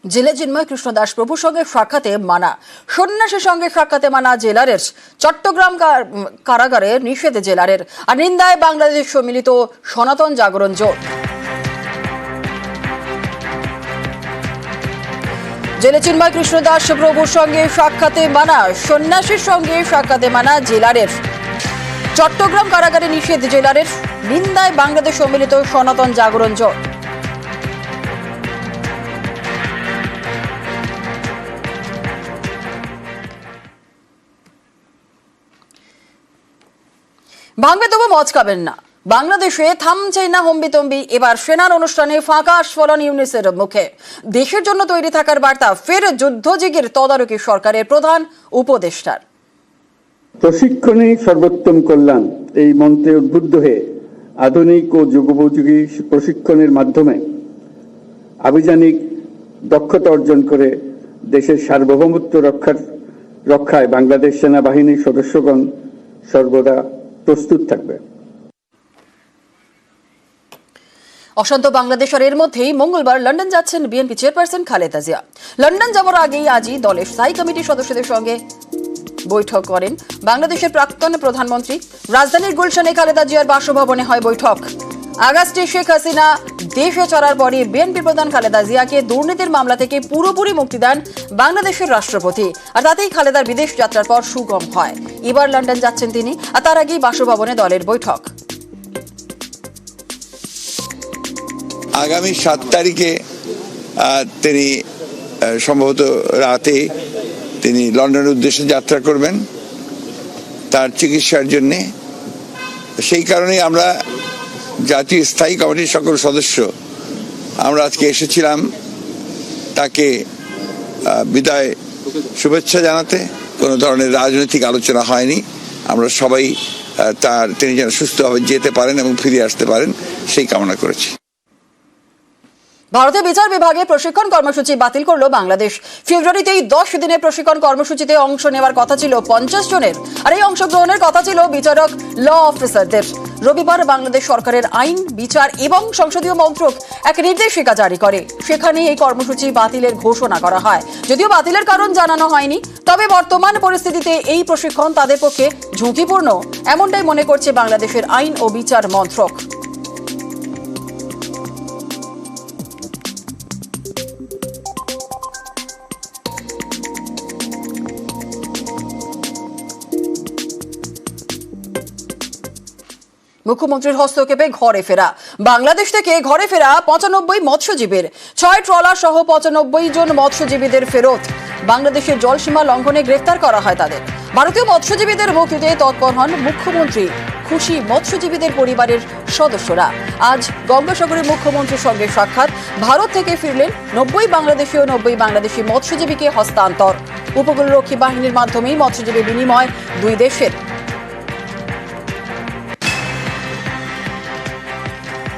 জেলে চিন্ময় কৃষ্ণ দাস প্রভুর সঙ্গে সাক্ষাতে মানা, সন্ন্যাসীর সঙ্গে সাক্ষাতে মানা জেলারের। চট্টগ্রাম কারাগারে নিষেধ জেলারের। আর নিন্দায় বাংলাদেশ সম্মিলিত সনাতন জাগরণ জোট। জেলে চিন্ময় কৃষ্ণ দাস প্রভুর সঙ্গে সাক্ষাতে মানা, সন্ন্যাসীর সঙ্গে সাক্ষাতে মানা জেলারের। চট্টগ্রাম কারাগারে নিষেধ জেলারের। নিন্দায় বাংলাদেশ সম্মিলিত সনাতন জাগরণ জোট। ভাঙবে তবু মজ খাবেন না। বাংলাদেশে থামছেই না হম্বিতম্বি। এবার সেনার অনুষ্ঠানে ফাঁকা আস্ফলন ইউনিসের মুখে। দেশের জন্য তৈরি থাকার বার্তা ফের যুদ্ধজিগের তদারকি সরকারের প্রধান উপদেষ্টার। প্রশিক্ষণই সর্বোত্তম কল্যাণ এই মন্ত্রে উদ্বুদ্ধ হয়ে আধুনিক ও যুগোপযোগী প্রশিক্ষণের মাধ্যমে আভিযানিক দক্ষতা অর্জন করে দেশের সার্বভৌমত্ব রক্ষায় বাংলাদেশ সেনাবাহিনীর সদস্যগণ সর্বদা প্রস্তুত থাকবে। অশান্ত বাংলাদেশ আর এর মধ্যেই মঙ্গলবার লন্ডন যাচ্ছেন BNP chairperson Khaleda Zia. London যাওয়ার আগেই আজই দলের স্থায়ী কমিটির সদস্যদের সঙ্গে বৈঠক করেন বাংলাদেশের প্রাক্তন প্রধানমন্ত্রী। রাজধানীর গুলশানে খালেদা জিয়ার বাসভবনে হয় বৈঠক। আগস্টে শেখ হাসিনা দেশে ছাড়ার পরে বিএনপি প্রধান খালেদা জিয়াকে দুর্নীতির মামলা থেকে পুরোপুরি মুক্তি দেন বাংলাদেশের রাষ্ট্রপতি। আর তাতেই খালেদার বিদেশ যাত্রার পর সুগম হয়। এবার লন্ডন যাচ্ছেন তিনি, আর তার আগেই বাসভবনে দলের বৈঠক। আগামী 7 তারিখে তিনি সম্ভবত রাতে তিনি লন্ডনের উদ্দেশ্যে যাত্রা করবেন তার চিকিৎসার জন্যে। সেই কারণেই আমরা জাতীয় স্থায়ী কমিটির সকল সদস্য আমরা আজকে এসেছিলাম তাকে বিদায় শুভেচ্ছা জানাতে। কোনো ধরনের রাজনৈতিক আলোচনা হয়নি। আমরা সবাই তিনি যেন সুস্থভাবে যেতে পারেন এবং ফিরে আসতে পারেন সেই কামনা করেছি। ভারতের বিচার বিভাগে প্রশিক্ষণ কর্মসূচি বাতিল করলো বাংলাদেশ। ফেব্রুয়ারিতেই 10 দিনের প্রশিক্ষণ কর্মসূচিতে অংশ নেওয়ার কথা ছিল 50 জনের। আর এই অংশগ্রহণের কথা ছিল বিচারক ল অফিসারদের। রবিবার বাংলাদেশ সরকারের আইন, বিচার এবং সংসদীয় মন্ত্রক এক নির্দেশিকা জারি করে। সেখানে এই কর্মসূচি বাতিলের ঘোষণা করা হয়। যদিও বাতিলের কারণ জানানো হয়নি, তবে বর্তমান পরিস্থিতিতে এই প্রশিক্ষণ তাদের পক্ষে ঝুঁকিপূর্ণ এমনটাই মনে করছে বাংলাদেশের আইন ও বিচার মন্ত্রক। মুখ্যমন্ত্রীর হস্তক্ষেপে ঘরে ফেরা। বাংলাদেশ থেকে ঘরে ফেরা 95 মৎস্যজীবীর 6 ট্রলার সহ 95 জন মৎস্যজীবীদের ফেরত। বাংলাদেশের জলসীমা লঙ্ঘনে গ্রেফতার করা হয় তাদের। ভারতীয় মৎস্যজীবীদের মুক্তিতে তৎপর হন মুখ্যমন্ত্রী। খুশি মৎস্যজীবীদের পরিবারের সদস্যরা। আজ গঙ্গাসাগরে মুখ্যমন্ত্রীর সঙ্গে সাক্ষাৎ। ভারত থেকে ফিরলেন 90 বাংলাদেশি ও 90 বাংলাদেশি মৎস্যজীবীকে হস্তান্তর। উপকূলরক্ষী বাহিনীর মাধ্যমেই মৎস্যজীবী বিনিময় দুই দেশের।